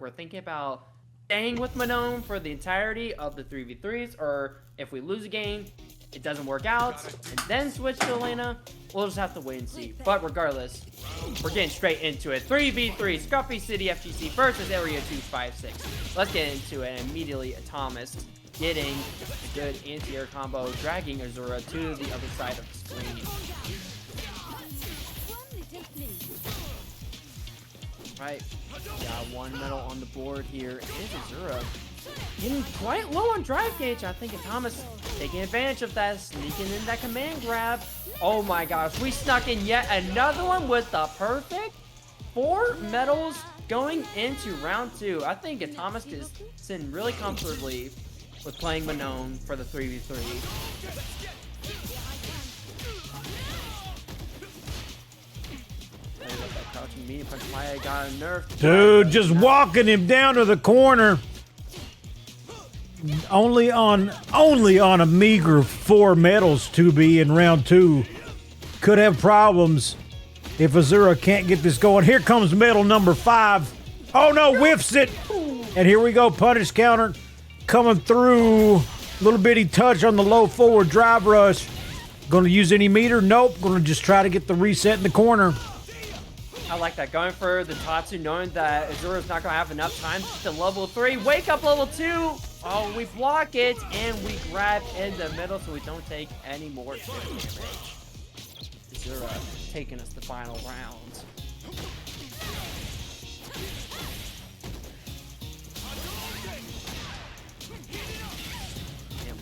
we're thinking about staying with Manon for the entirety of the 3v3s, or if we lose a game, it doesn't work out, and then switch to Elena, we'll just have to wait and see. But regardless, we're getting straight into it. 3v3, Scruffy City FGC versus Area 256. Let's get into it. And immediately, Atomisk getting a good anti-air combo, dragging Azura to the other side of the screen. Right, got one medal on the board here. And Azura getting quite low on drive gauge. I think Atomisk taking advantage of that, sneaking in that command grab. Oh my gosh, we snuck in yet another one with the perfect 4 medals going into round 2. I think Atomisk is sitting really comfortably with playing Manon for the 3v3. Medium punch Maya got a nerf. Dude, just walking him down to the corner. Only on a meager 4 medals to be in round 2. Could have problems if Azura can't get this going. Here comes medal number 5. Oh no, whiffs it. And here we go, punish counter coming through. Little bitty touch on the low forward drive rush. Gonna use any meter? Nope. Gonna just try to get the reset in the corner. I like that. Going for the Tatsu, knowing that Azura's not going to have enough time to level 3. Wake up level 2. Oh, we block it, and we grab in the middle so we don't take any more damage. Azura taking us the final round.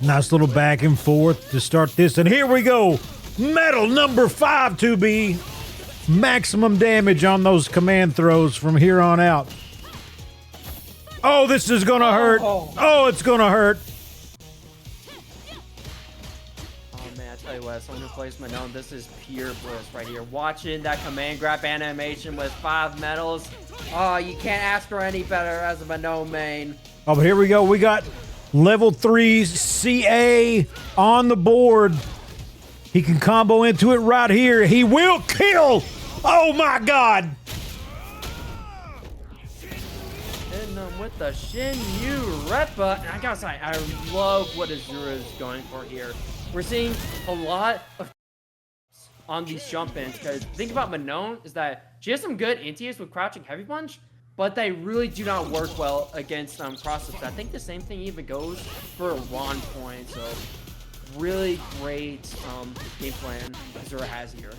Nice little back and forth to start this. And here we go. Medal number 5 to be. Maximum damage on those command throws from here on out. Oh, this is gonna hurt. Oh, it's gonna hurt. Oh man, I tell you what, as someone who plays Manon, this is pure bliss right here. Watching that command grab animation with 5 medals. Oh, you can't ask for any better as a Manon main. Oh, but here we go. We got level 3 CA on the board. He can combo into it right here. He will kill. Oh my God. Hitting him with the Shin-Yu Repa. And I gotta say, I love what Azura is going for here. We're seeing a lot of on these jump-ins, because the thing about Manon is that she has some good anti-airs with crouching heavy punch, but they really do not work well against cross-ups. I think the same thing even goes for Ron point, so really great game plan Azura has here.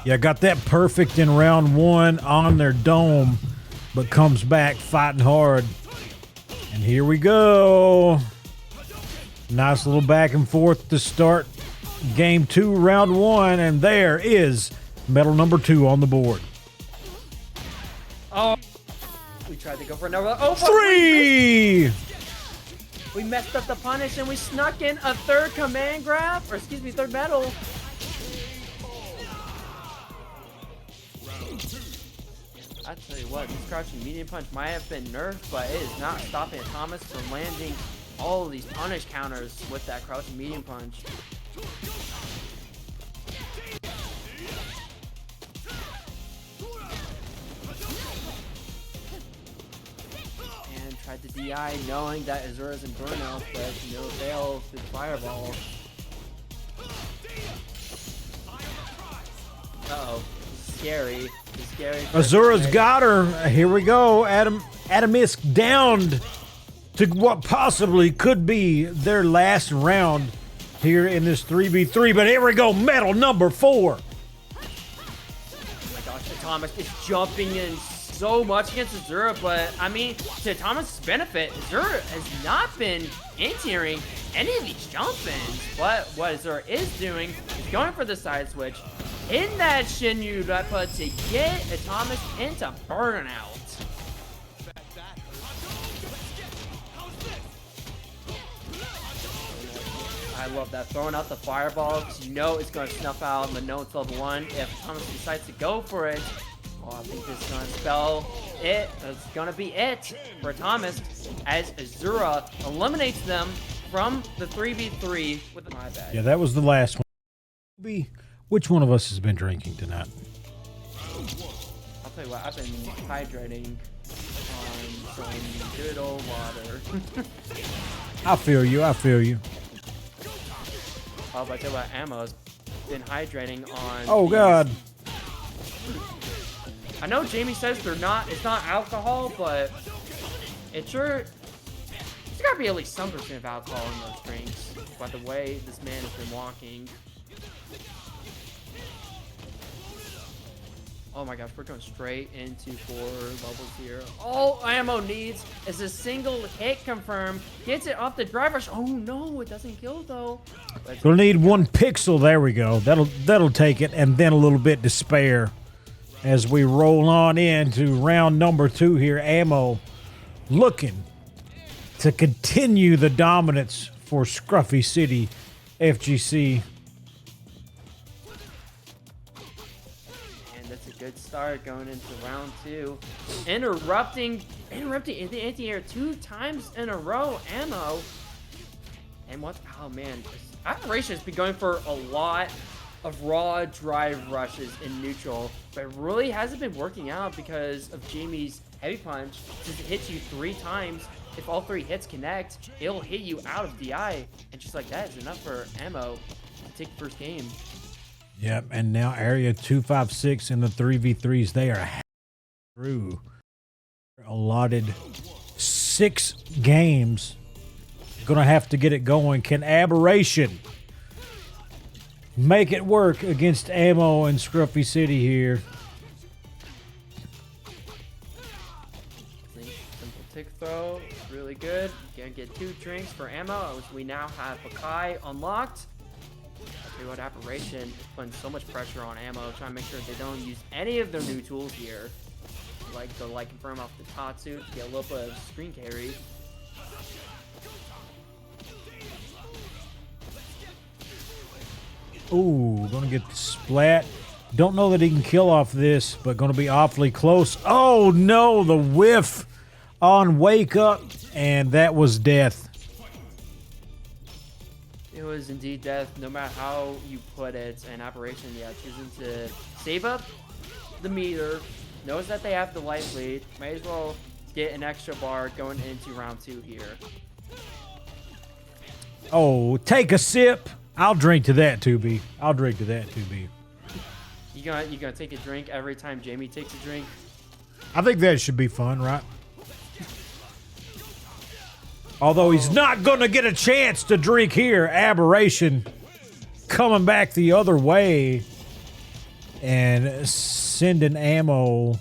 Yeah, got that perfect in round 1 on their dome, but comes back fighting hard. And here we go. Nice little back and forth to start game 2, round 1, and there is medal number 2 on the board. Oh, we tried to go for another. Oh, 3! We messed up the punish and we snuck in a 3rd command grab, or excuse me, 3rd medal. I tell you what, this crouching medium punch might have been nerfed, but it is not stopping Atomisk from landing all of these punish counters with that crouching medium punch. And tried to DI knowing that Azura's in burnout, but no fail through the fireball. Uh-oh. Scary. It's scary. Azura's got her. Here we go. Atomisk downed to what possibly could be their last round here in this 3v3. But here we go. Medal number 4. Oh my gosh, Atomisk is jumping in so much against Azura, but I mean, to Atomisk's benefit, Azura has not been anti-airing any of these jump-ins. But what Azura is doing is going for the side switch in that Shin-Yu Repa to get Atomisk into burnout. I love that. Throwing out the fireball, because you know it's going to snuff out Manon's level 1 if Atomisk decides to go for it. Oh, I think this is going to spell it. It's going to be it for Atomisk as Azura eliminates them from the 3v3 with my bad. Yeah, that was the last one. Which one of us has been drinking tonight? I'll tell you what, I've been hydrating on some good old water. I feel you. I feel you. Oh, but I tell you what, Ammo's been hydrating on. Oh, God. I know Jamie says they're not. It's not alcohol, but it sure. There's gotta be at least some percent of alcohol in those drinks. By the way this man has been walking. Oh my gosh, we're going straight into 4 levels here. All Ammo needs is a single hit confirm. Gets it off the driver's. Oh no, it doesn't kill though. We'll need 1 pixel. There we go. That'll take it, and then a little bit to spare as we roll on into round number 2 here. Ammo looking to continue the dominance for Scruffy City FGC. Good start going into round 2. Interrupting in the anti-air 2 times in a row. Ammo. And what? Oh man, Aberration has been going for a lot of raw drive rushes in neutral, but it really hasn't been working out because of Jamie's heavy punch. Since it hits you 3 times, if all 3 hits connect, it'll hit you out of DI, and just like that is enough for Ammo to take the first game. Yep, and now Area 256 in the 3v3s. They are through. Allotted 6 games. Gonna have to get it going. Can Aberration make it work against Ammo and Scruffy City here? Simple tick throw, really good. Gonna get 2 drinks for Ammo. We now have Akai unlocked. What Aberration is putting so much pressure on Ammo, trying to make sure they don't use any of their new tools here, like the confirm off the Tatsu to get a little bit of screen carry. Ooh, gonna get the splat. Don't know that he can kill off this, but gonna be awfully close. Oh no, the whiff on Wake Up, and that was death. It was indeed death, no matter how you put it. And Aberration, yeah, choosing to save up the meter, knows that they have the life lead, may as well get an extra bar going into round 2 here. Oh, take a sip. I'll drink to that, 2B. I'll drink to that, 2B. You gonna take a drink every time Jamie takes a drink? I think that should be fun, right? Although he's not going to get a chance to drink here. Aberration coming back the other way and sending Ammo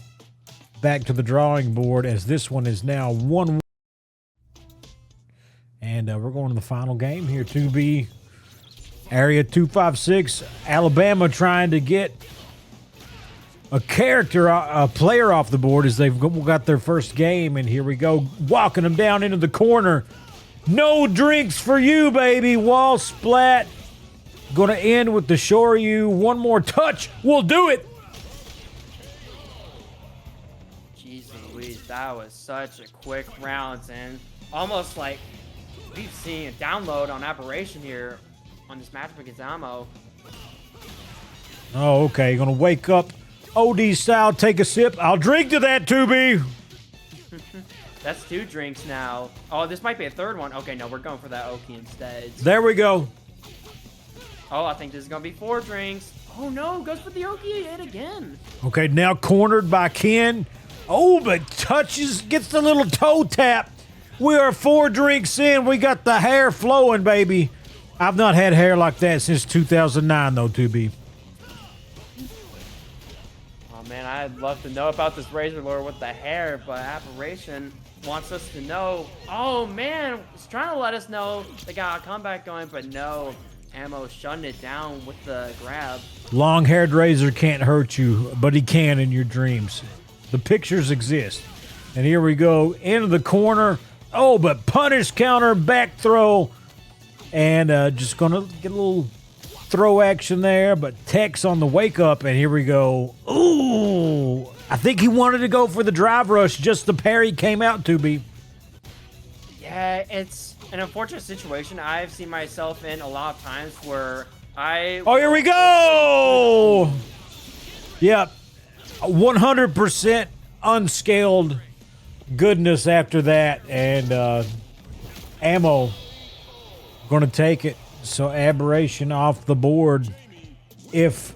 back to the drawing board as this one is now 1-1. And we're going to the final game here. 2B, Area 256, Alabama trying to get a player off the board as they've got their first game. And here we go, walking them down into the corner. No drinks for you, baby. Wall splat. Gonna end with the Shoryu. 1 more touch. We'll do it. Jeez Louise, that was such a quick round, and almost like we've seen a download on Aberration here on this matchup against Ammo. Oh, okay. Gonna wake up. OD style, take a sip. I'll drink to that, 2B. That's 2 drinks now. Oh, this might be a 3rd one. Okay, no, we're going for that Oki instead. There we go. Oh, I think this is going to be 4 drinks. Oh, no, goes for the Oki yet again. Okay, now cornered by Ken. Oh, but touches, gets the little toe tap. We are 4 drinks in. We got the hair flowing, baby. I've not had hair like that since 2009, though, 2B. Man, I'd love to know about this Razor Lord with the hair, but Aberration wants us to know. Oh man, he's trying to let us know they got a comeback going, but no, Ammo shutting it down with the grab. Long-haired Razor can't hurt you, but he can in your dreams. The pictures exist. And here we go into the corner. Oh, but punish counter, back throw, and just gonna get a little throw action there, but Tex on the wake up, and here we go. Ooh, I think he wanted to go for the drive rush, just the parry came out to be. Yeah, it's an unfortunate situation I've seen myself in a lot of times where Oh, here we go! Yep. 100% unscaled goodness after that, and ammo going to take it. So Aberration off the board. If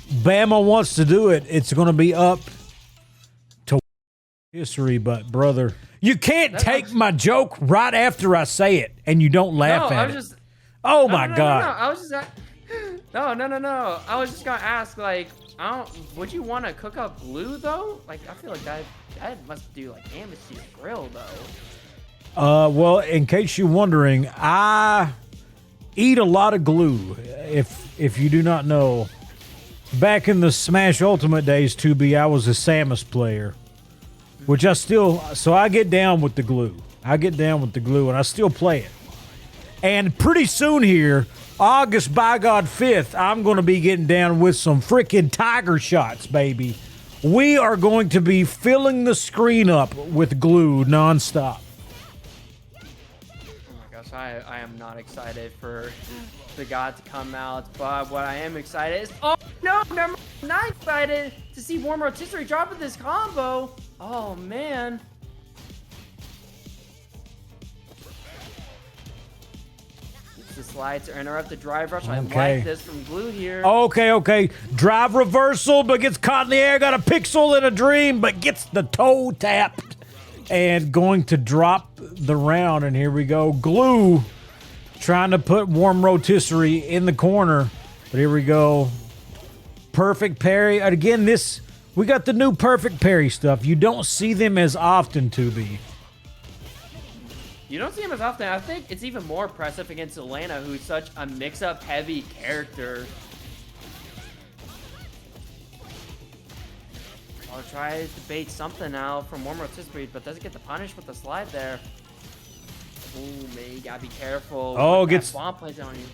Bama wants to do it, it's going to be up to history. But brother, you can't take my joke right after I say it, and you don't laugh at it. Oh my God! No, I was just no. I was just gonna ask, like, would you want to cook up glue though? Like, I feel like that must do like damage to your grill though. Well, in case you're wondering, I eat a lot of glue. If you do not know, back in the Smash Ultimate days, 2B, I was a Samus player, which so I get down with the glue. And I still play it. And pretty soon here, August by God 5th, I'm going to be getting down with some freaking tiger shots, baby. We are going to be filling the screen up with glue nonstop. I am not excited for the god to come out, but what I am excited is, oh no, I'm not excited to see warmrotisserie dropping this combo. Oh man. It's the slide to interrupt the drive rush. I like this from Glue here. Okay. Drive reversal, but gets caught in the air. Got a pixel in a dream, but gets the toe tapped. And going to drop the round, and here we go. Glue trying to put warmrotisserie in the corner, but here we go. Perfect parry. And again, we got the new perfect parry stuff. You don't see them as often, 2B. You don't see him as often. I think it's even more impressive against Elena, who's such a mix-up heavy character. I'll try to bait something out from warmrotisserie, but doesn't get the punish with the slide there. Ooh, man, you gotta be careful. Oh, gets bomb plays on you.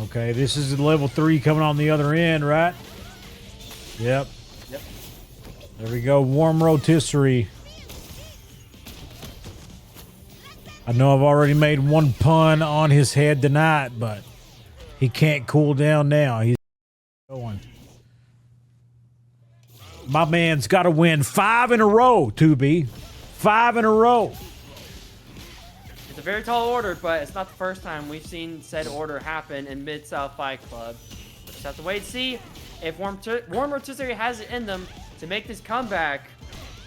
Okay, this is level 3 coming on the other end, right? Yep. There we go, warmrotisserie. I know I've already made one pun on his head tonight, but he can't cool down now. He's going. My man's got to win 5 in a row, 2B. 5 in a row. It's a very tall order, but it's not the first time we've seen said order happen in Midsouth Fight Club. We'll just have to wait and see if warmrotisserie has it in them to make this comeback.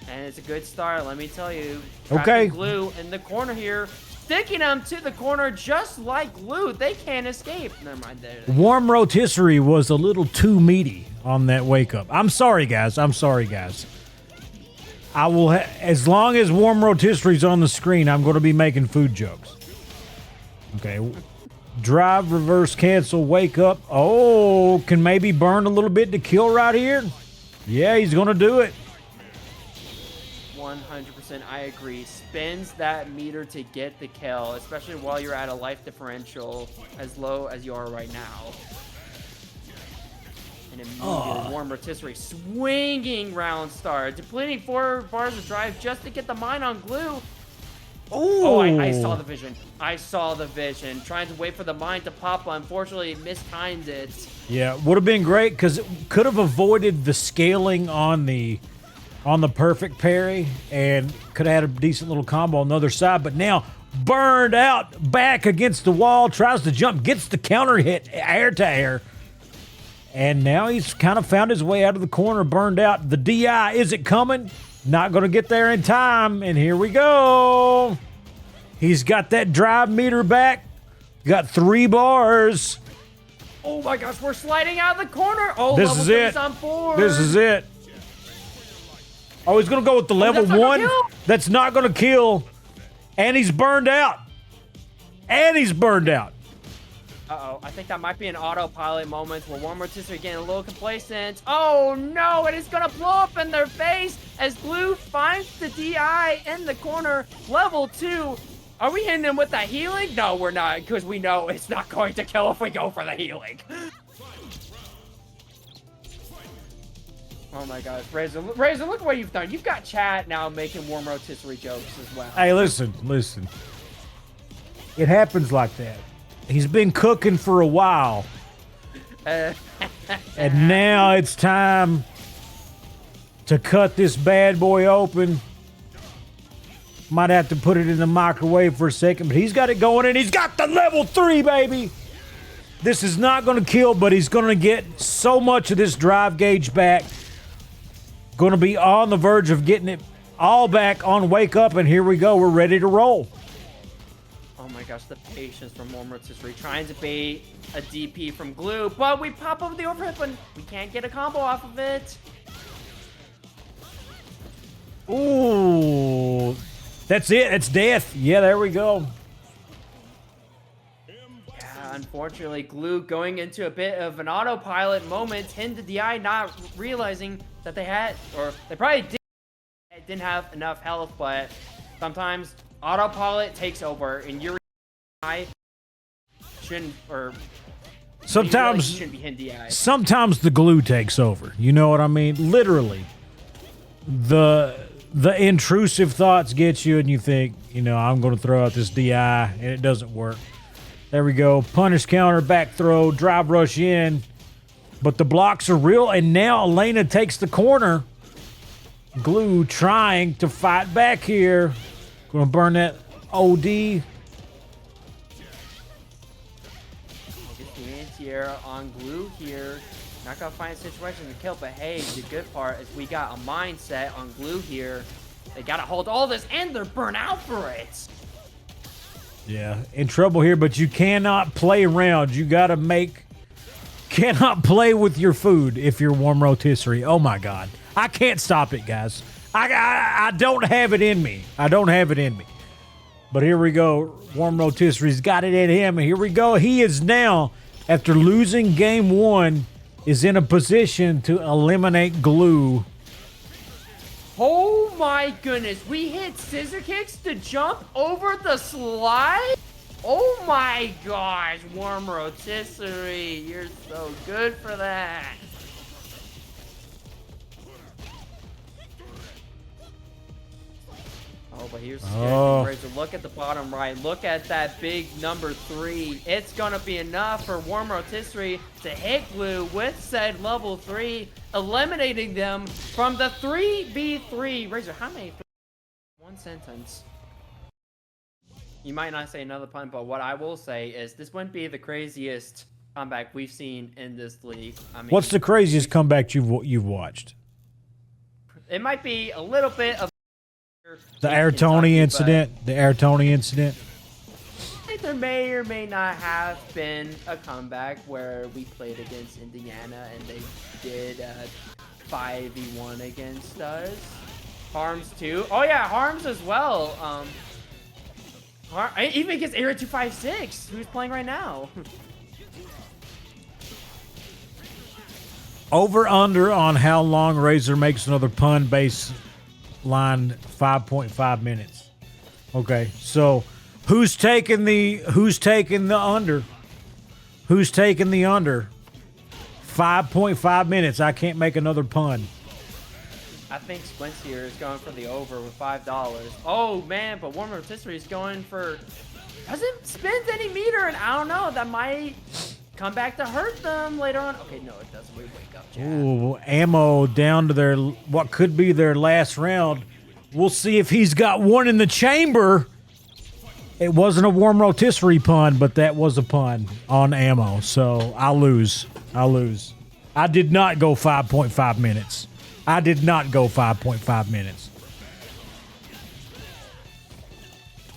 And it's a good start, let me tell you. Okay. Glue in the corner here. Sticking them to the corner just like Glue. They can't escape. Never mind. Warmrotisserie was a little too meaty on that wake up. I'm sorry, guys. I will, as long as warmrotisserie's on the screen, I'm going to be making food jokes. Okay. Drive, reverse, cancel, wake up. Oh, can maybe burn a little bit to kill right here. Yeah, he's going to do it. 100%, I agree. Spins that meter to get the kill, especially while you're at a life differential as low as you are right now. And immediately warmrotisserie swinging round start, depleting 4 bars of drive just to get the mine on Glue. Ooh. Oh, I saw the vision. Trying to wait for the mine to pop. Unfortunately, it mistimed it. Yeah, would have been great because it could have avoided the scaling on the perfect parry and could have had a decent little combo on the other side. But now burned out, back against the wall, tries to jump, gets the counter hit, air to air. And now he's kind of found his way out of the corner, burned out. The DI, is it coming? Not going to get there in time. And here we go. He's got that drive meter back. Got 3 bars. Oh my gosh, we're sliding out of the corner. Oh, this level is 3's it. On board. This is it. Oh, he's going to go with the level 1. That's not going to kill. And he's burned out. Uh-oh, I think that might be an autopilot moment where warmrotisserie getting a little complacent. Oh no, it is gonna blow up in their face as Blue finds the DI in the corner. Level 2. Are we hitting him with that healing? No, we're not, because we know it's not going to kill if we go for the healing. Oh my gosh, Razor, look what you've done. You've got chat now making warmrotisserie jokes as well. Hey, listen. It happens like that. He's been cooking for a while. And now it's time to cut this bad boy open. Might have to put it in the microwave for a second, but he's got it going, and he's got the level 3, baby. This is not going to kill, but he's going to get so much of this drive gauge back. Going to be on the verge of getting it all back on wake up, and here we go. We're ready to roll. Oh my gosh, the patience from warmrotisserie trying to bait a DP from Glue, but we pop over the overhead, but we can't get a combo off of it. Ooh, that's it. It's death. Yeah, there we go. Yeah, unfortunately, Glue going into a bit of an autopilot moment, hit the DI, not realizing that they had, or they probably didn't have enough health, but sometimes autopilot takes over, and your DI shouldn't, or sometimes shouldn't be hitting DI. Sometimes the glue takes over. You know what I mean? Literally, the intrusive thoughts get you, and you think, you know, I'm going to throw out this DI, and it doesn't work. There we go. Punish counter, back throw, drive rush in. But the blocks are real, and now Elena takes the corner. Glue trying to fight back here. Going to burn that OD. Get the anti-air on Glue here. Not going to find a situation to kill, but hey, the good part is we got a mindset on Glue here. They got to hold all this, and they're burnt out for it. Yeah, in trouble here, but you cannot play around. You got to cannot play with your food if you're warmrotisserie. Oh my God. I can't stop it, guys. I don't have it in me. I don't have it in me. But here we go. Warmrotisserie's got it in him. And here we go. He is now, after losing game 1, is in a position to eliminate Glue. Oh my goodness, we hit scissor kicks to jump over the slide? Oh my gosh, warmrotisserie, you're so good for that. Oh, but here's Razor. Look at the bottom right. Look at that big number 3. It's gonna be enough for warmrotisserie to hit Glue with said level 3, eliminating them from the 3v3. Razor, how many? One sentence. You might not say another pun, but what I will say is this wouldn't be the craziest comeback we've seen in this league. I mean, what's the craziest comeback you've watched? It might be a little bit of the Air Tony incident. The Air Tony incident. I think there may or may not have been a comeback where we played against Indiana and they did 5v1 against us. Harms too. Oh yeah, Harms as well. Even against Area 256, who's playing right now. Over under on how long Razor makes another pun base line 5.5 minutes. Okay, so who's taking the under? Who's taking the under? 5.5 minutes. I can't make another pun. I think Squints here is going for the over with $5. Oh man, but warmrotisserie is going for doesn't spend any meter, and I don't know, that might come back to hurt them later on. Okay, no, it doesn't. We wake up, Chad. Ooh, ammo down to their what could be their last round. We'll see if he's got one in the chamber. It wasn't a warmrotisserie pun, but that was a pun on ammo. So I'll lose. I did not go 5.5 minutes. I did not go 5.5 minutes.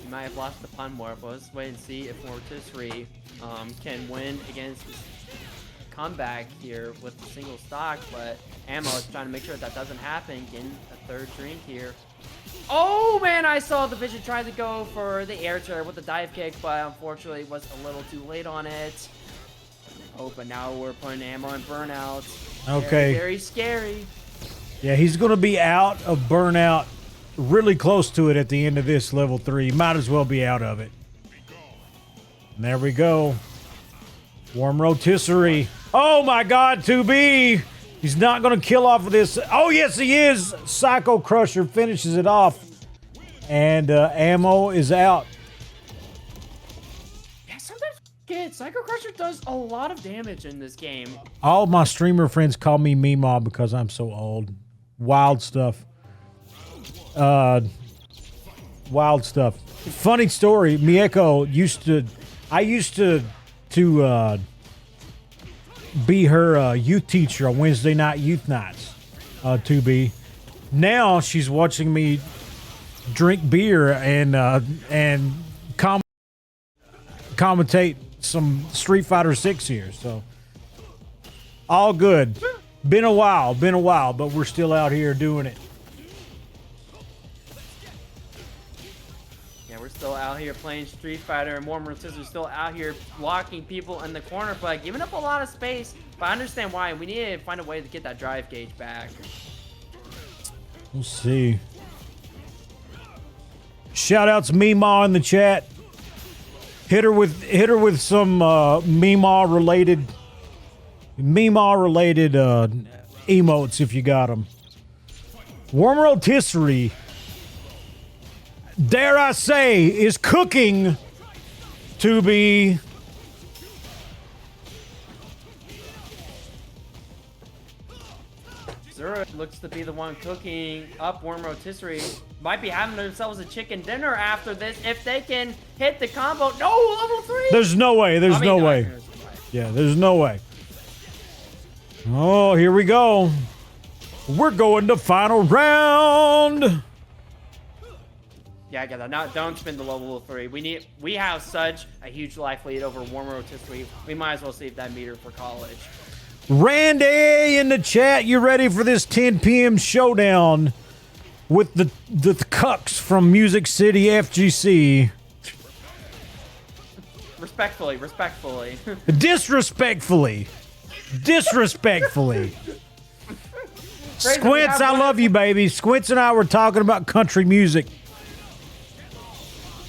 You might have lost the pun more, but let's wait and see if warmrotisserie can win against this comeback here with the single stock, but ammo is trying to make sure that doesn't happen. Getting a third drink here. Oh man, I saw the Vision try to go for the air chair with the dive kick, but unfortunately was a little too late on it. Oh, but now we're putting ammo in burnout. Okay. Very, very scary. Yeah, he's going to be out of burnout really close to it at the end of this level 3. Might as well be out of it. And there we go. Warmrotisserie. Oh my God, 2B. He's not going to kill off of this. Oh, yes, he is. Psycho Crusher finishes it off. And ammo is out. Yeah, sometimes get forget, Psycho Crusher does a lot of damage in this game. All my streamer friends call me Meemaw because I'm so old. Wild stuff. Wild stuff. Funny story. Mieko I used to be her youth teacher on Wednesday night youth nights. To be. Now she's watching me drink beer and commentate some Street Fighter 6 here. So all good. Been a while, but we're still out here doing it. Yeah, we're still out here playing Street Fighter, and warmrotisserie still out here blocking people in the corner, but giving up a lot of space. But I understand why. We need to find a way to get that drive gauge back. We'll see. Shout out to Meemaw in the chat. Hit her with some Meemaw related emotes if you got them. Warmrotisserie, dare I say, is cooking to be. Azura looks to be the one cooking up warmrotisserie. Might be having themselves a chicken dinner after this if they can hit the combo. No, level 3! There's no way. There's no way. Yeah, there's no way. Oh, here we go. We're going to final round. Yeah, I get that. Now, don't spin the level 3. We have such a huge life lead over warmrotisserie. We might as well save that meter for college. Randy in the chat, you ready for this 10 p.m. showdown with the cucks from Music City FGC? Respectfully. Disrespectfully. Squints, I love you, baby. Squints and I were talking about country music.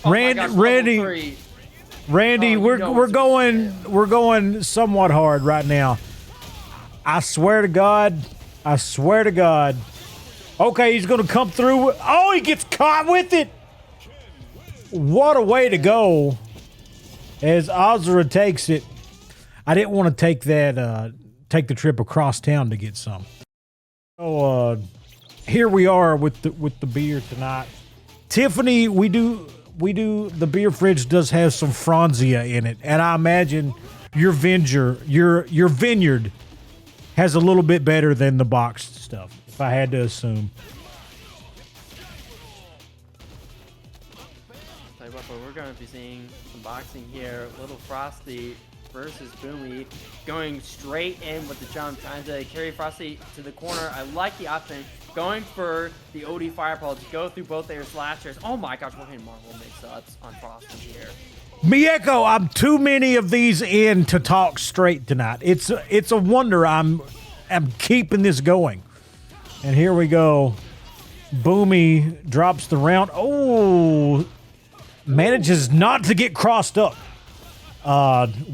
Oh Randy, we're going somewhat hard right now. I swear to God. Okay, he's going to come through. Oh, he gets caught with it. What a way to go. As Azura takes it. I didn't want to take the trip across town to get some. So here we are with the beer tonight. Tiffany, we do the beer fridge does have some Franzia in it, and I imagine your vineyard has a little bit better than the boxed stuff, if I had to assume. Tell you what, but we're going to be seeing some boxing here. Little Frosty versus Boomi, going straight in with the jump, trying to carry Frosty to the corner. I like the option, going for the OD fireball to go through both air slashers. Oh my gosh, we're hitting Marvel mix-ups on Frosty here. Mieko, I'm too many of these in to talk straight tonight. It's a wonder I'm keeping this going. And here we go. Boomi drops the round. Oh, manages not to get crossed up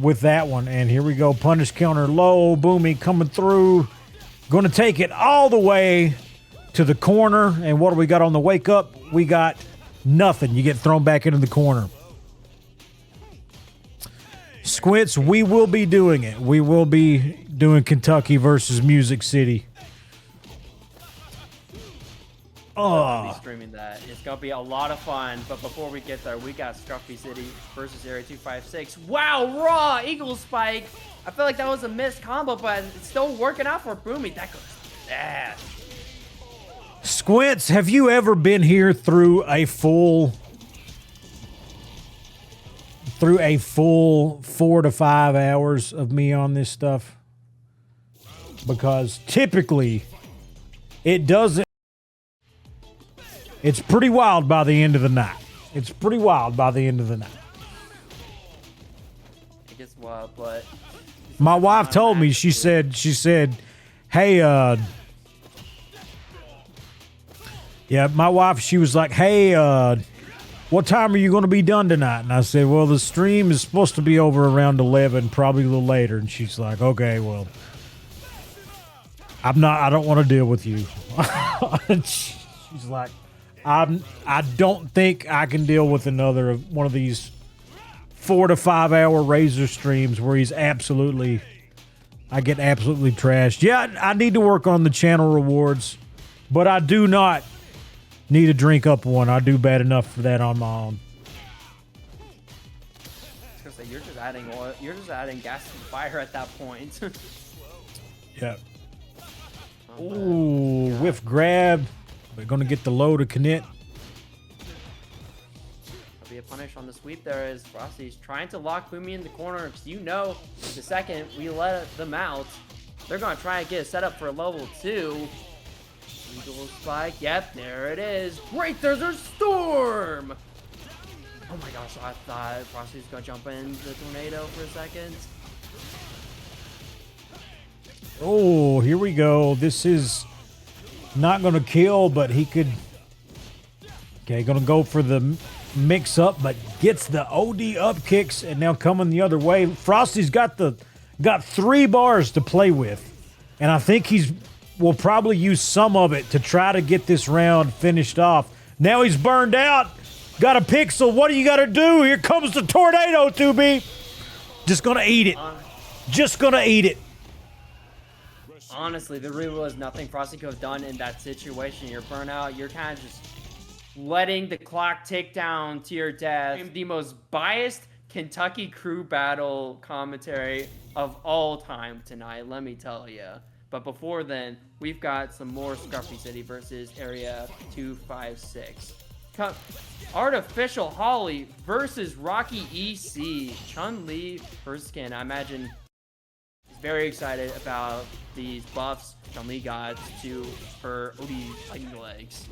with that one. And here we go. Punish counter low. Boomi coming through. Going to take it all the way to the corner. And what do we got on the wake up? We got nothing. You get thrown back into the corner. Squints, we will be doing it. We will be doing Kentucky versus Music City. I'll be streaming that. It's gonna be a lot of fun. But before we get there, we got Scruffy City versus Area 256. Wow, raw Eagle Spike. I feel like that was a missed combo, but it's still working out for Boomi. That goes bad. Squints, have you ever been here through a full 4 to 5 hours of me on this stuff? Because typically it doesn't. It's pretty wild by the end of the night. It gets wild, but my wife told me, she said, hey, yeah, my wife, she was like, hey, what time are you going to be done tonight? And I said, well, the stream is supposed to be over around 11, probably a little later. And she's like, okay, well, I don't want to deal with you. She's like, I don't think I can deal with another one of these 4 to 5 hour Razor streams where he's absolutely, I get absolutely trashed. Yeah, I need to work on the channel rewards, but I do not need to drink up one. I do bad enough for that on my own. I was gonna say, you're just adding oil. You're just adding gas to the fire at that point. Yeah. Ooh, whiff grab. We're gonna get the low to connect. There'll be a punish on the sweep there as Frosty's trying to lock Boomi in the corner, because you know the second we let them out, they're gonna try and get a setup for a level 2. Eagle spike. Yep, there it is. Great, there's a storm. Oh my gosh, I thought Frosty was gonna jump in the tornado for a second. Oh, here we go. This is not gonna kill, but he could. Okay, gonna go for the mix up, but gets the OD up kicks, and now coming the other way. Frosty's got 3 bars to play with, and I think will probably use some of it to try to get this round finished off. Now he's burned out. Got a pixel. What do you got to do? Here comes the tornado, 2B. Just gonna eat it. Just gonna eat it. Honestly, there really was nothing Frosty could have done in that situation. You're burnt out. You're kind of just letting the clock tick down to your death. The most biased Kentucky crew battle commentary of all time tonight, let me tell you. But before then, we've got some more Scruffy City versus Area 256. Artificial Holly versus Rocky EC. Chun-Li versus Skin. I imagine he's very excited about these buffs Chun-Li got to her OD lightning legs.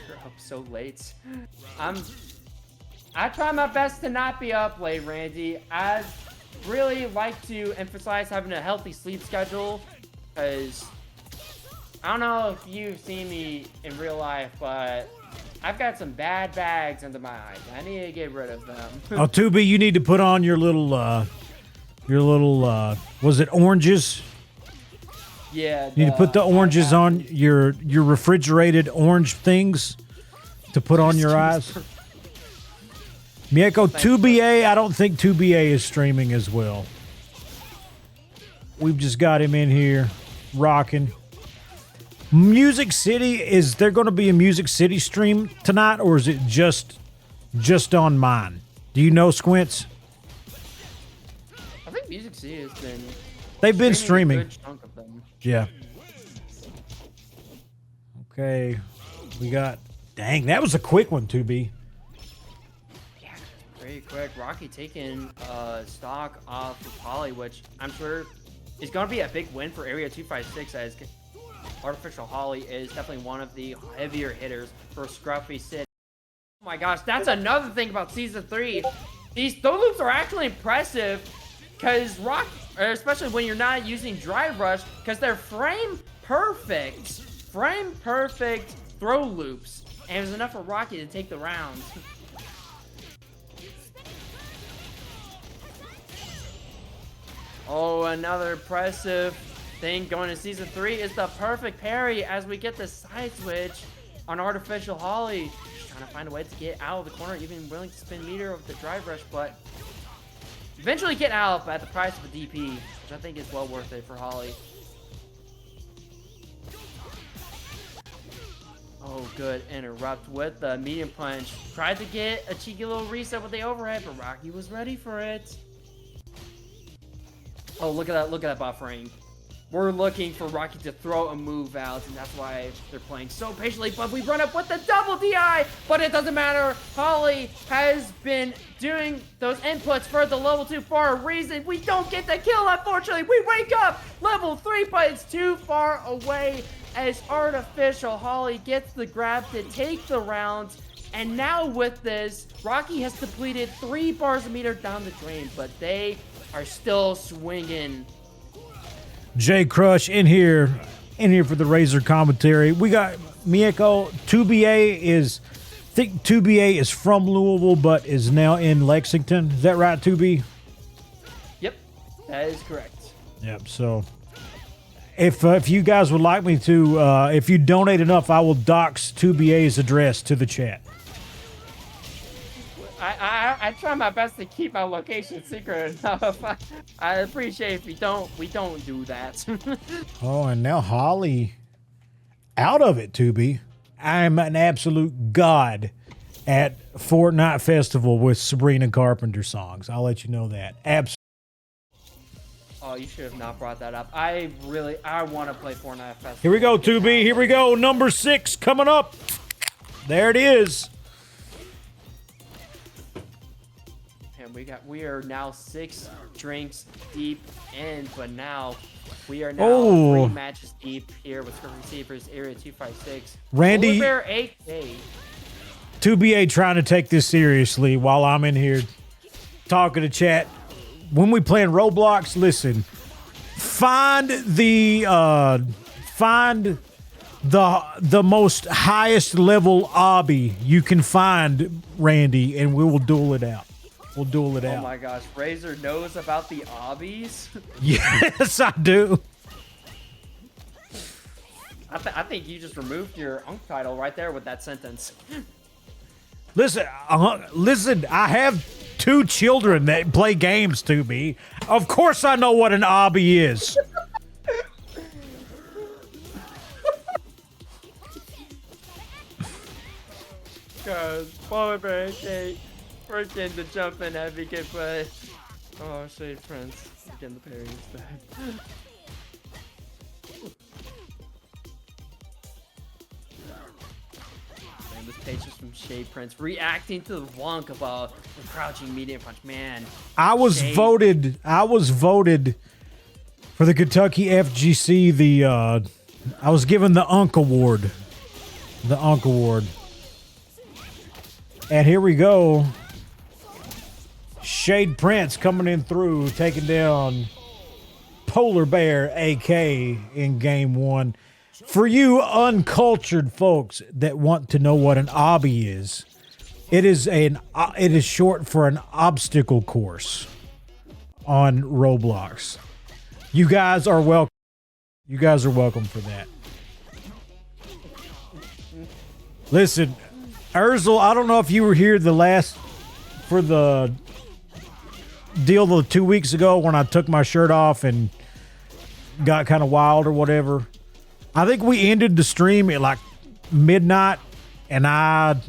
You're up so late. I try my best to not be up late, Randy. I really like to emphasize having a healthy sleep schedule, because I don't know if you've seen me in real life, but I've got some bad bags under my eyes. I need to get rid of them. Oh, 2B, you need to put on your little, was it oranges? Yeah. You need to put the oranges on your refrigerated orange things to put on your eyes. Mieko, 2BA, I don't think 2BA is streaming as well. We've just got him in here, rocking. Music City, is there going to be a Music City stream tonight, or is it just on mine? Do you know, Squints? I think Music City has been... They've been streaming. A good chunk of them. Yeah. Okay. We got... Dang, that was a quick one, 2B. Very quick. Rocky taking stock off of Holly, which I'm sure is going to be a big win for Area 256, as Artificial Holly is definitely one of the heavier hitters for Scruffy City. Oh my gosh, that's another thing about Season 3. These throw loops are actually impressive, because especially when you're not using Dry Rush, because they're frame perfect throw loops, and there's enough for Rocky to take the round. Oh, another impressive thing going to Season 3 is the perfect parry as we get the side switch on Artificial Holly. She's trying to find a way to get out of the corner, even willing to spin meter of the Drive Rush, but eventually get out at the price of a DP, which I think is well worth it for Holly. Oh, good. Interrupt with the medium punch. Tried to get a cheeky little reset with the overhead, but Rocky was ready for it. Oh, look at that buffering. We're looking for Rocky to throw a move out, and that's why they're playing so patiently, but we run up with the double DI, but it doesn't matter. Holly has been doing those inputs for the level 2 for a reason. We don't get the kill, unfortunately. We wake up level 3, but it's too far away as Artificial Holly gets the grab to take the round. And now with this, Rocky has depleted 3 bars of meter down the drain, but they are still swinging. J Crush in here for the Razor commentary. We got Mieko. 2BA is, I think 2BA is from Louisville, but is now in Lexington. Is that right, 2B? Yep, that is correct. Yep. So, if you guys would like me to, if you donate enough, I will dox 2BA's address to the chat. I try my best to keep our location secret enough. I appreciate if we don't do that. Oh, and now Holly out of it, 2B. I'm an absolute god at Fortnite Festival with Sabrina Carpenter songs. I'll let you know that. Absolutely. Oh, you should have not brought that up. I want to play Fortnite Festival. Here we go, 2B. Here we go. Number 6 coming up. There it is. And we are now 6 drinks deep in, but now we are now 3 matches deep here with Scruffy versus Area 256. Randy, PolarBearAK. 2BA trying to take this seriously while I'm in here talking to chat. When we play in Roblox, listen, find the most highest level obby you can find, Randy, and we will duel it out. We'll duel it out. Oh my gosh, Razor knows about the obbies? Yes, I do. I think you just removed your Unk title right there with that sentence. Listen, I have 2 children that play games, to me. Of course I know what an obby is. Cause PolarBearAK freaking the jumping advocate, but oh, ShadePrince getting the parries back. Man, this page is from ShadePrince reacting to the wonk of the crouching medium punch. Man, I was voted for the Kentucky FGC. I was given the Unk Award. The Unk Award. And here we go. ShadePrince coming in through, taking down PolarBearAK in game 1. For you uncultured folks that want to know what an obby is, it is short for an obstacle course on Roblox. You guys are welcome. You guys are welcome for that. Listen, Urzel, I don't know if you were here for the deal the 2 weeks ago when I took my shirt off and got kind of wild or whatever. I think we ended the stream at like midnight, and I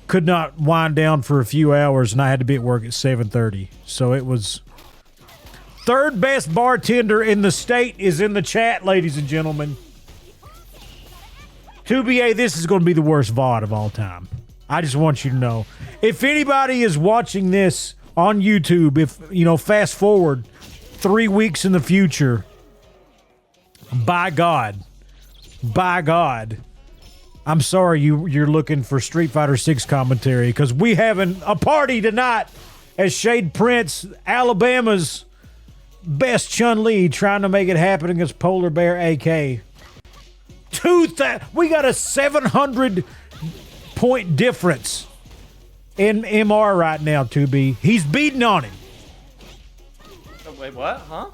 could not wind down for a few hours, and I had to be at work at 7:30. So it was third best bartender in the state is in the chat, ladies and gentlemen. 2BA, this is going to be the worst VOD of all time. I just want you to know. If anybody is watching this on YouTube, fast forward 3 weeks in the future, by God, I'm sorry you're looking for Street Fighter 6 commentary, because we having a party tonight as ShadePrince, Alabama's best Chun-Li, trying to make it happen against PolarBearAK. We got a 700 point difference in MR right now, 2B. He's beating on him. Oh, wait, what? Huh?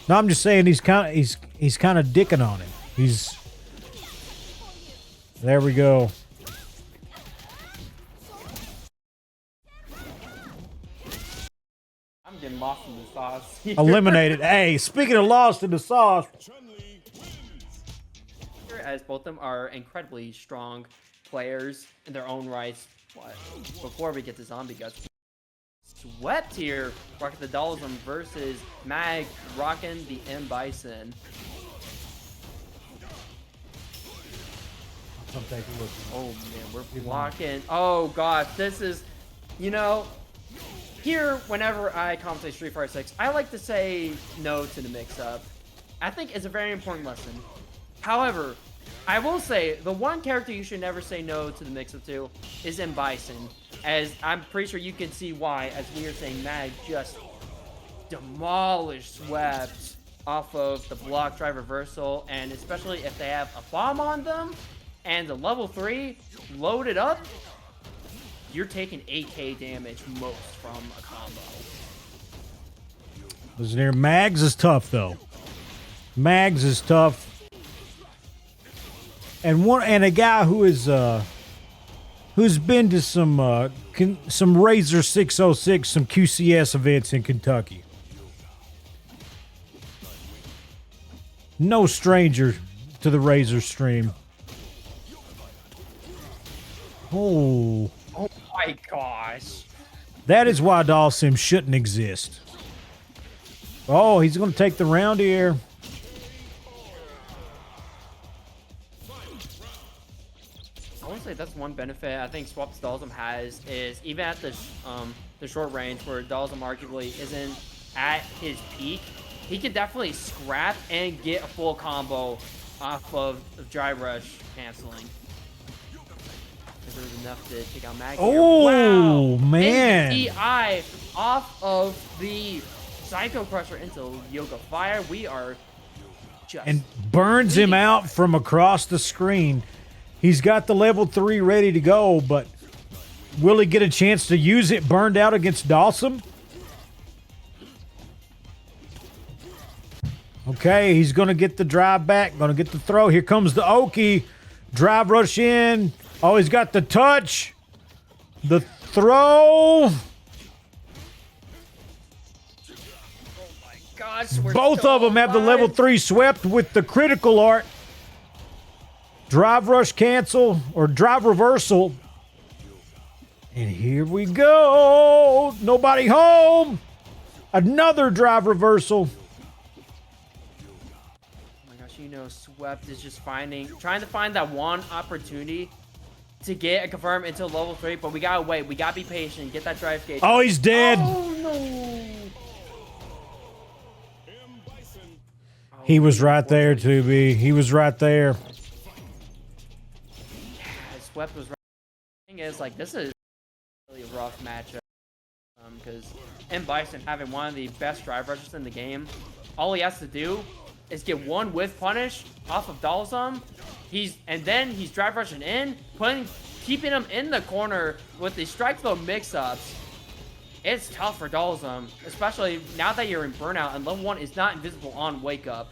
No, I'm just saying he's kind of dicking on him. There we go. I'm getting lost in the sauce. Eliminated. Hey, speaking of lost in the sauce, as both of them are incredibly strong players in their own rights. But before we get to Zombie Guts, swept here, rocking the Dhalsim versus Mag, rocking the Bison. Oh man, we're blocking. Oh gosh, this is, here whenever I commentate Street Fighter 6, I like to say no to the mix-up. I think it's a very important lesson. However, I will say the one character you should never say no to the mix-up to is Bison, as I'm pretty sure you can see why, as we are saying Mag just demolished swept off of the block drive reversal, and especially if they have a bomb on them and the level 3 loaded up, you're taking 8k damage most from a combo. Listen here, Mags is tough though. Mags is tough. And a guy who is who's been to some Razor 606, some QCS events in Kentucky. No stranger to the Razor stream. Oh my gosh. That is why Dhalsim shouldn't exist. Oh, he's going to take the round here. I want to say that's one benefit I think Swap's Dhalsim has is even at the short range where Dhalsim arguably isn't at his peak, he can definitely scrap and get a full combo off of Dry Rush canceling. There was enough to take out Mag. Oh, wow. man. DI off of the Psycho Crusher into Yoga Fire. We are just... And burns him out from across the screen. He's got the level 3 ready to go, but will he get a chance to use it burned out against Dhalsim? Okay, he's going to get the drive back, going to get the throw. Here comes the Oki. Drive rush in. Oh, he's got the touch. The throw. Oh my gosh. Both of them have the level 3 swept with the critical art. Drive rush cancel or drive reversal. And here we go. Nobody home. Another drive reversal. Oh my gosh, you know, Swept is just trying to find that one opportunity to get a confirm into level 3, but we gotta wait. We gotta be patient. Get that drive gauge. Oh, he's dead. Oh no. He was right there, 2B. He was right there. Yeah, Swept was right. The thing is, like, this is really a rough matchup. Because Bison having one of the best drive rushes in the game, all he has to do is get one whiff punish off of Dhalsim. And then he's drive rushing in, keeping him in the corner with the strike flow mix-ups. It's tough for Dhalsim, especially now that you're in burnout and level 1 is not invisible on wake up.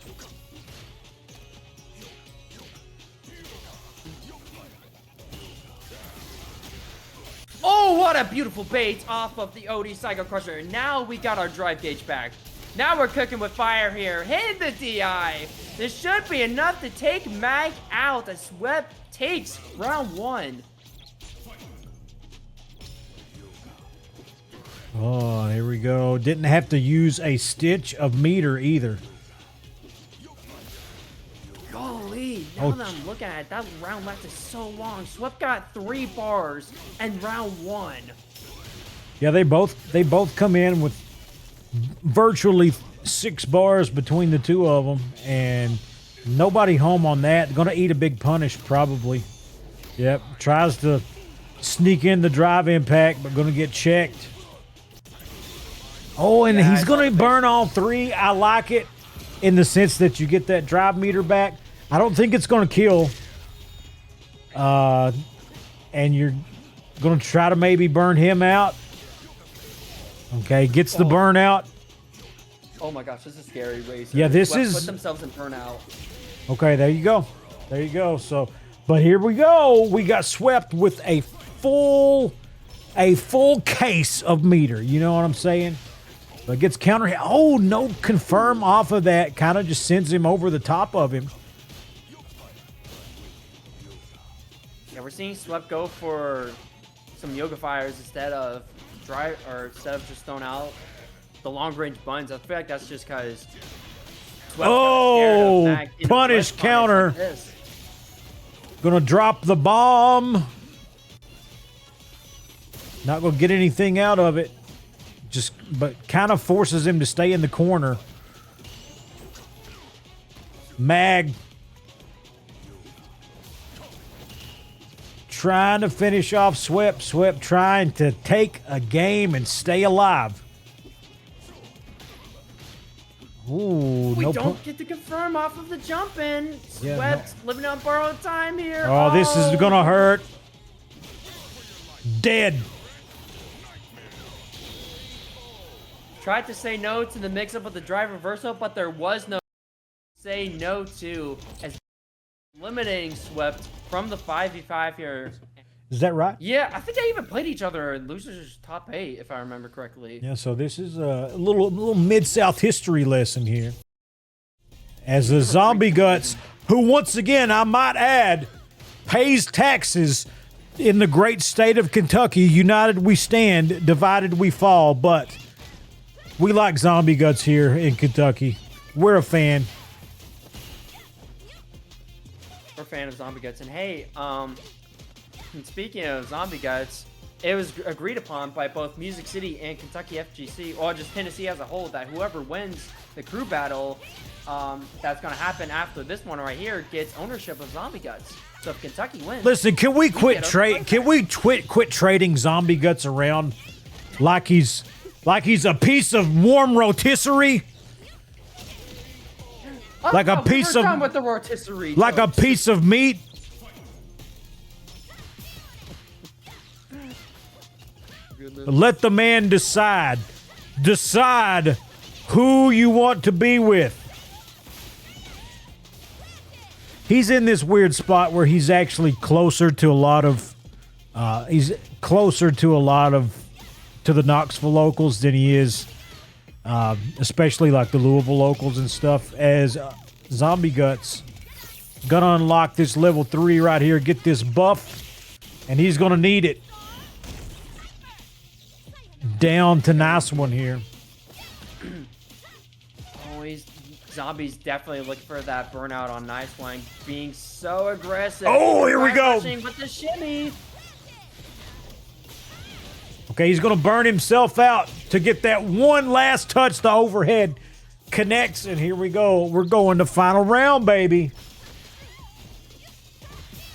Oh, what a beautiful bait off of the OD Psycho Crusher. Now we got our drive gauge back. Now we're cooking with fire here. Hit the DI. This should be enough to take Mag out as Swept takes round 1. Oh, here we go. Didn't have to use a stitch of meter either. Golly, now that I'm looking at it, that round lasted so long. Swept got 3 bars in round 1. Yeah, they both come in with virtually 6 bars between the two of them, and nobody home on that. Going to eat a big punish probably. Yep, tries to sneak in the drive impact, but going to get checked. Oh, and he's going to burn all 3. I like it in the sense that you get that drive meter back. I don't think it's going to kill. And you're going to try to maybe burn him out. Okay, gets the burnout. Oh my gosh, this is scary racer. Yeah, this is... Put themselves in burnout. Okay, there you go. There you go. So, but here we go. We got Swept with a full case of meter. You know what I'm saying? But gets counter hit. Oh, no confirm off of that. Kind of just sends him over the top of him. Yeah, we're seeing Swept go for some Yoga Fires instead of just throwing out the long range buns. I feel like that's just because. Oh, punish counter. Like gonna drop the bomb. Not gonna get anything out of it. But kind of forces him to stay in the corner. Mag trying to finish off Swept. Swept trying to take a game and stay alive. Ooh, we don't get to confirm off of the jump in. Swept living on borrowed time here. Oh, this is gonna hurt. Dead. Tried to say no to the mix-up of the drive reversal, but there was no say no to as eliminating Swift from the 5v5 here. Is that right? Yeah, I think they even played each other in Losers Top 8, if I remember correctly. Yeah, so this is a little Mid-South history lesson here. As the Zombie Guts, who once again, I might add, pays taxes in the great state of Kentucky. United we stand, divided we fall. But we like Zombie Guts here in Kentucky. We're a fan. We're a fan of Zombie Guts. And hey, and speaking of Zombie Guts, it was agreed upon by both Music City and Kentucky FGC, or just Tennessee as a whole, that whoever wins the crew battle that's going to happen after this one right here gets ownership of Zombie Guts. So if Kentucky wins... Listen, can we quit quit trading Zombie Guts around like he's a piece of warm rotisserie? Like a piece of... with the rotisserie like jokes. a piece of meat? Let the man decide. Decide who you want to be with. He's in this weird spot where he's actually closer to a lot of to the Knoxville locals than he is especially like the Louisville locals and stuff. As Zombie Guts gonna unlock this level 3 right here, get this buff, and he's gonna need it. Down to nice one here. Zombie's definitely looking for that burnout on Nice One, being so aggressive. Oh, here we go. With the shimmy. Okay, he's going to burn himself out to get that one last touch. The overhead connects, and here we go. We're going to final round, baby.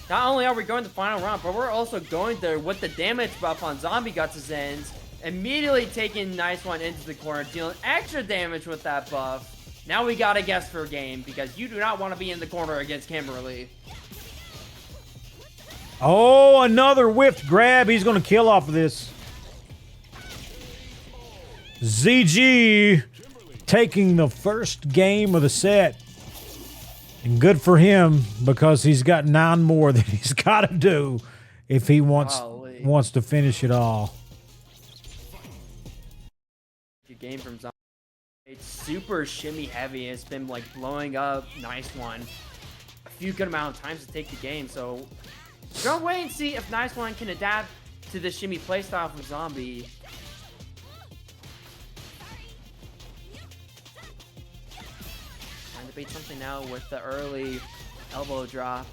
Not only are we going to the final round, but we're also going there with the damage buff on Zombie Guts' ends, immediately taking Nice One into the corner, dealing extra damage with that buff. Now we gotta guess for a game, because you do not want to be in the corner against Kimberly. Oh, another whiffed grab. He's going to kill off of this. ZG taking the first game of the set. And good for him, because he's got 9 more that he's got to do if he wants to finish it all. Good game from Zombie. It's super shimmy heavy. It's been like blowing up. Nice One. A few good amount of times to take the game. So we're gonna wait and see if Nice One can adapt to the shimmy playstyle from Zombie. Trying to bait something now with the early elbow drop.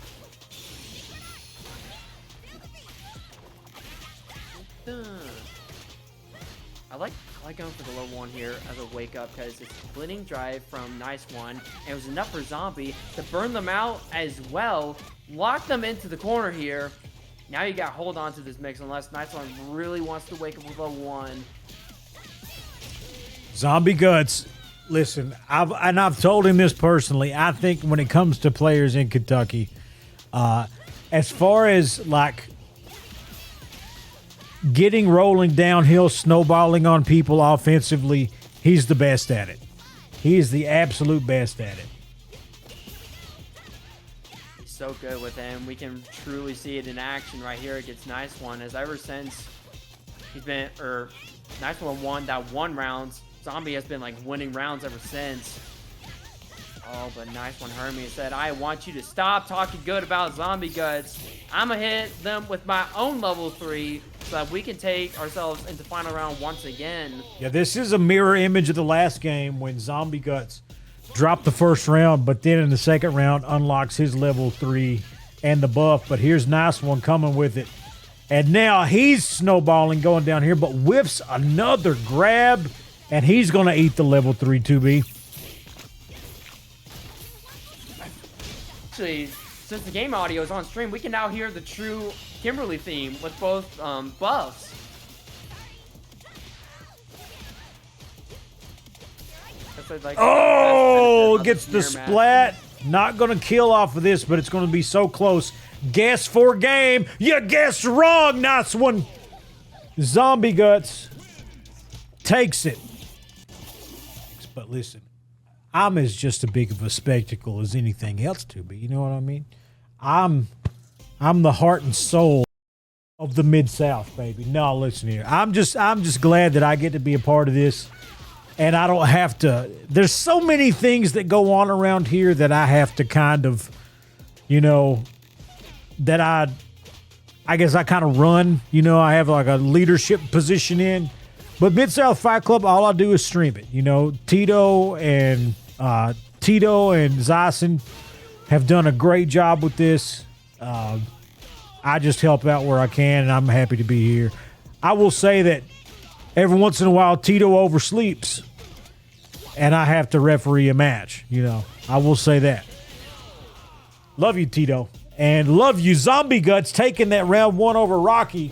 I like going for the low one here as a wake up, because it's a splitting drive from Nice One, and it was enough for Zombie to burn them out as well, lock them into the corner here. Now you got to hold on to this mix unless Nice One really wants to wake up with a one. Zombie Guts, listen, I've told him this personally. I think when it comes to players in Kentucky, as far as like getting rolling downhill, snowballing on people offensively, he's the best at it. He is the absolute best at it. He's so good with him. We can truly see it in action right here against Nice One, as ever since he's been, Nice One won that 1 round, Zombie has been like winning rounds ever since. Oh, but Nice One heard me and said, I want you to stop talking good about Zombie Guts. I'm going to hit them with my own level 3 so that we can take ourselves into final round once again. Yeah, this is a mirror image of the last game when Zombie Guts dropped the first round, but then in the second round unlocks his level 3 and the buff. But here's Nice One coming with it. And now he's snowballing going down here, but whiffs another grab, and he's going to eat the level 3 2B. Actually, since the game audio is on stream, we can now hear the true Kimberly theme with both buffs. Oh, gets the splat. Not going to kill off of this, but it's going to be so close. Guess for game. You guessed wrong. Nice one. Zombie Guts takes it. But listen, I'm as just a big of a spectacle as anything else to be. You know what I mean? I'm the heart and soul of the Mid-South, baby. No, listen here. I'm just glad that I get to be a part of this, and I don't have to. There's so many things that go on around here that I have to kind of, you know, that I guess I kind of run. You know, I have like a leadership position in. But Mid-South Fight Club, all I do is stream it. You know, Tito and Dhalsim have done a great job with this. I just help out where I can, and I'm happy to be here. I will say that every once in a while, Tito oversleeps, and I have to referee a match. You know, I will say that. Love you, Tito. And love you, Zombie Guts, taking that round 1 over Rocky.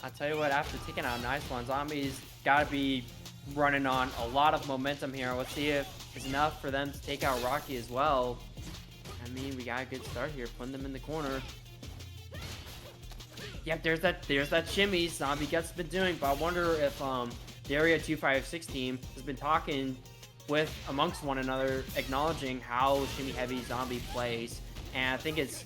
I'll tell you what, after taking out a nice one, Zombie's got to be running on a lot of momentum here. Let's see if it's enough for them to take out Rocky as well. I mean, we got a good start here, putting them in the corner. Yep, there's that shimmy Zombie Guts been doing, but I wonder if the Area 256 team has been talking with amongst one another, acknowledging how shimmy heavy Zombie plays, and I think it's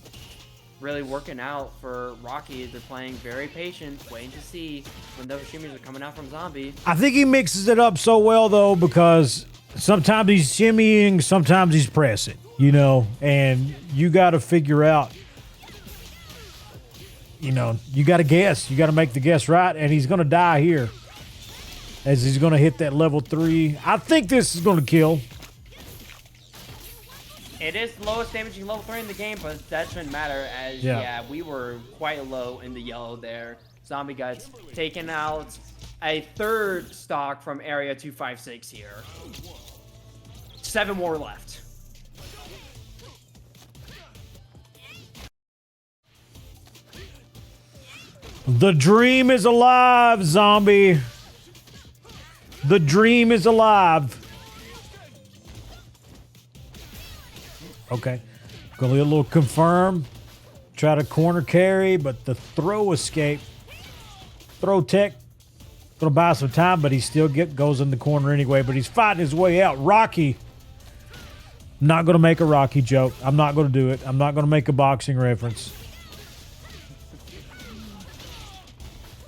really working out for Rocky. They're playing very patient, waiting to see when those shimmies are coming out from Zombie. I think he mixes it up so well, though, because sometimes he's shimmying, sometimes he's pressing, you know, and you got to figure out, you know, you got to guess. You got to make the guess right, and he's going to die here as he's going to hit that level 3. I think this is going to kill. It is the lowest damaging level 3 in the game, but that shouldn't matter as, yeah, we were quite low in the yellow there. Zombie Guts taking out a 3rd stock from Area 256 here. 7 more left. The dream is alive, Zombie. The dream is alive. Okay. Gonna get a little confirm. Try to corner carry, but the throw escape. Throw tech. Gonna buy some time, but he still goes in the corner anyway, but he's fighting his way out. Rocky. Not gonna make a Rocky joke. I'm not gonna do it. I'm not gonna make a boxing reference.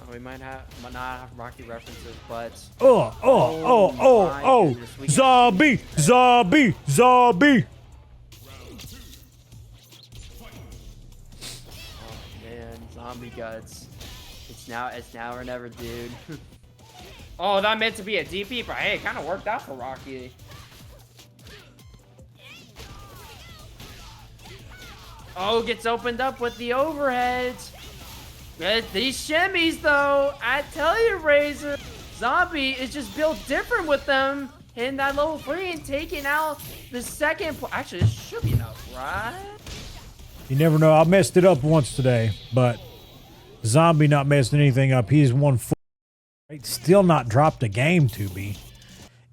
We might not have Rocky references, but goodness, zombie. Oh man, Zombie Guts. It's now or never, dude. Oh, that meant to be a DP, but hey, it kind of worked out for Rocky. Oh, gets opened up with the overheads. These shimmies, though, I tell you, Razor, Zombie is just built different with them. Hitting that level 3 and taking out the second. Actually, this should be enough, right? You never know. I messed it up once today, but Zombie not messing anything up. He's 1-4. Still not dropped a game to me.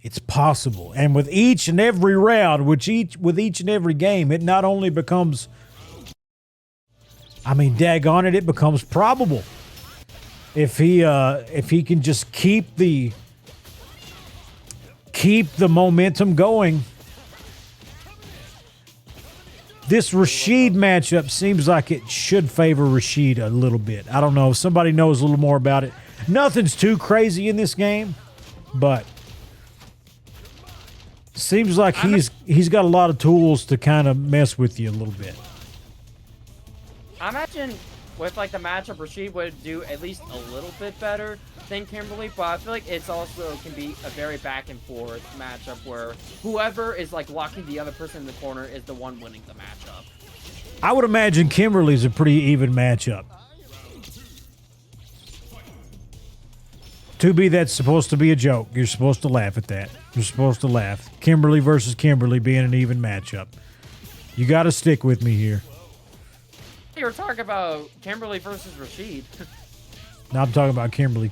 It's possible. And with each and every round, with each and every game, it not only becomes, I mean, daggone it, it becomes probable. If he can just keep the momentum going. This Rashid matchup seems like it should favor Rashid a little bit. I don't know if somebody knows a little more about it. Nothing's too crazy in this game, but seems like he's got a lot of tools to kind of mess with you a little bit. I imagine with like the matchup, Rashid would do at least a little bit better than Kimberly, but I feel like it's also can be a very back and forth matchup where whoever is like locking the other person in the corner is the one winning the matchup. I would imagine Kimberly's a pretty even matchup. To be, that's supposed to be a joke. You're supposed to laugh at that. You're supposed to laugh. Kimberly versus Kimberly being an even matchup. You got to stick with me here. You were talking about Kimberly versus Rashid. No, I'm talking about Kimberly.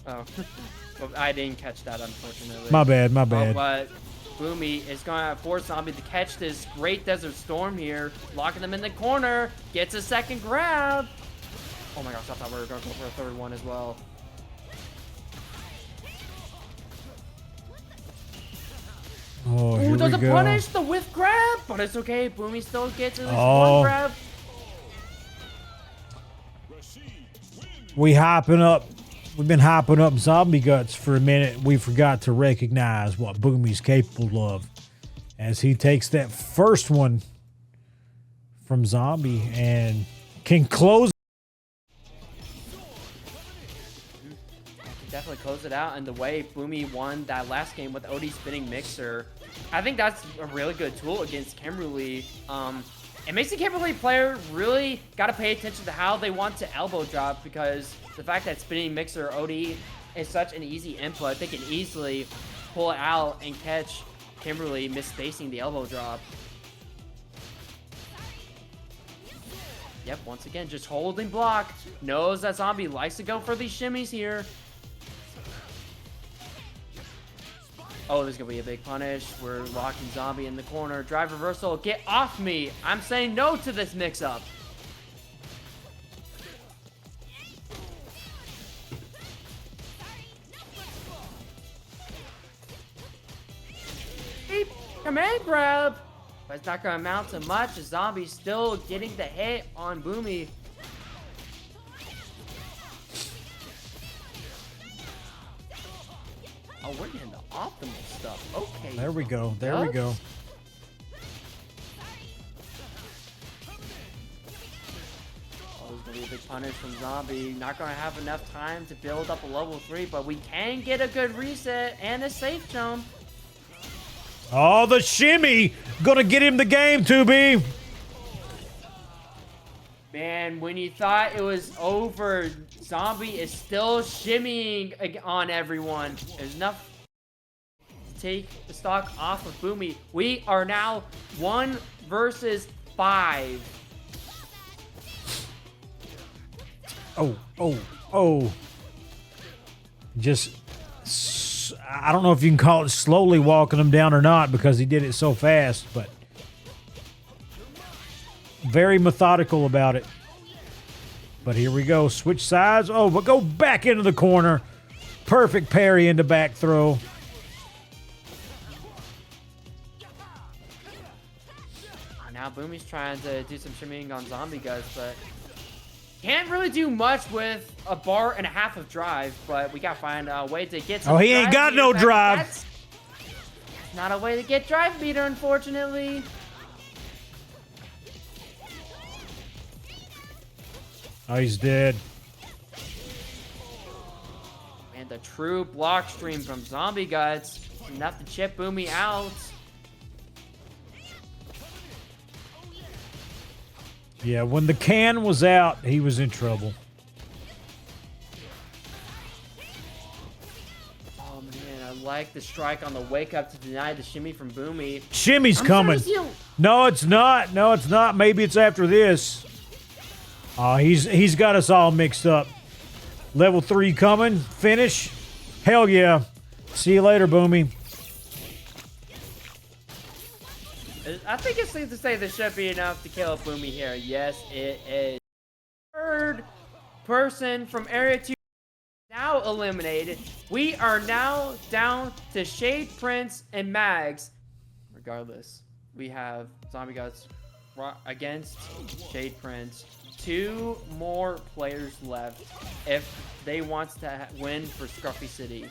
Oh, well, I didn't catch that, unfortunately. My bad. But Boomi is going to force Zombie to catch this great Desert Storm here, locking them in the corner, gets a second grab. Oh my gosh, I thought we were going to go for a 3rd one as well. Oh, here Ooh, we doesn't go. punish the whiff grab, but it's okay. Boomi still gets at least Oh. one grab. We hyping up. We've been hyping up Zombie Guts for a minute. We forgot to recognize what Boomi's capable of as he takes that first one from Zombie and can close. Definitely close it out, and the way Boomi won that last game with OD spinning mixer, I think that's a really good tool against Kimberly. It makes the Kimberly player really got to pay attention to how they want to elbow drop, because the fact that spinning mixer OD is such an easy input, they can easily pull it out and catch Kimberly misspacing the elbow drop. Yep, once again, just holding block. Knows that Zombie likes to go for these shimmies here. Oh, there's gonna be a big punish. We're locking Zombie in the corner. Drive reversal. Get off me. I'm saying no to this mix-up. Deep command grab. But it's not gonna amount to much. Zombie still getting the hit on Boomi. Oh, we're getting the optimal stuff. Okay. There we go. There we go. Oh, there's gonna be a big punish from Zombie. Not gonna have enough time to build up a level 3, but we can get a good reset and a safe jump. Oh, the shimmy. Gonna get him the game, 2B. Man, when you thought it was over, Zombie is still shimmying on everyone. There's enough to take the stock off of Boomi. We are now 1 versus 5. Oh. Just, I don't know if you can call it slowly walking him down or not, because he did it so fast, but very methodical about it. But here we go. Switch sides. Oh, but go back into the corner. Perfect parry into back throw. Now Boomi's trying to do some shimmying on Zombie Guts, but can't really do much with a bar and a half of drive, but we gotta find a way to get some Oh, he ain't got no drive. That's not a way to get drive meter, unfortunately. Oh, he's dead. And the true block stream from Zombie Guts, enough to chip Boomi out. Yeah, when the can was out, he was in trouble. Oh man, I like the strike on the wake up to deny the shimmy from Boomi. Shimmy's coming. No, it's not. No, it's not. Maybe it's after this. He's got us all mixed up. Level 3 coming. Finish. Hell yeah. See you later, Boomi. I think it's safe to say this should be enough to kill Boomi here. Yes, it is. Third person from Area 2 now eliminated. We are now down to ShadePrince and Mags. Regardless, we have Zombie Guts against ShadePrince. 2 more players left if they want to win for Scruffy City.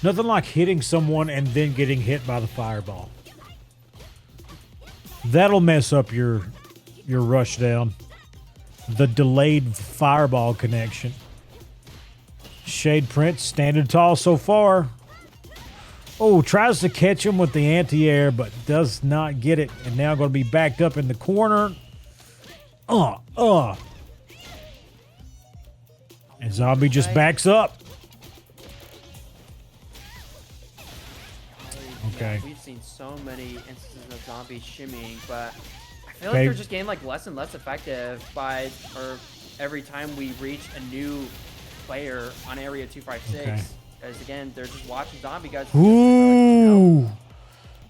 Nothing like hitting someone and then getting hit by the fireball. That'll mess up your rush down. The delayed fireball connection. ShadePrince standing tall so far. Oh, tries to catch him with the anti-air, but does not get it. And now going to be backed up in the corner. And Zombie just backs up. Okay. Yeah, we've seen so many instances of Zombie shimmying, but I feel like they're just getting like less and less effective every time we reach a new player on Area 256. Okay. Because again, they're just watching Zombie Guys. Ooh.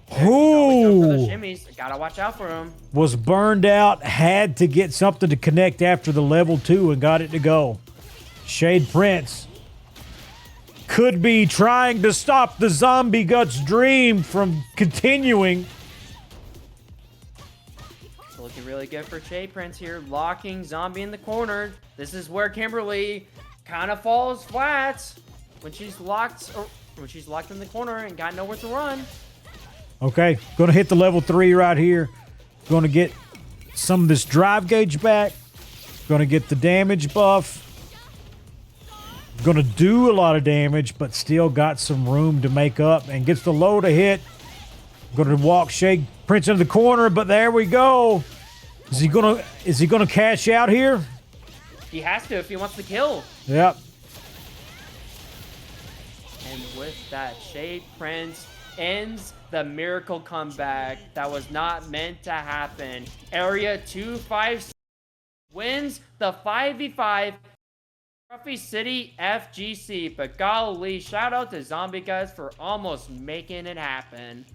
The shimmies. Gotta watch out for them. Was burned out, had to get something to connect after the level 2 and got it to go. ShadePrince could be trying to stop the Zombie Guts dream from continuing. Looking really good for ShadePrince here, locking Zombie in the corner. This is where Kimberly kind of falls flat when she's locked in the corner and got nowhere to run. Okay, gonna hit the level 3 right here. Gonna get some of this drive gauge back. Gonna get the damage buff. Gonna do a lot of damage, but still got some room to make up and gets the low to hit. Gonna walk ShadePrince into the corner, but there we go. Is he gonna cash out here? He has to if he wants the kill. Yep. And with that, ShadePrince ends the miracle comeback that was not meant to happen. Area 256 wins the 5v5 Scruffy City FGC. But golly, shout out to Zombie Guys for almost making it happen.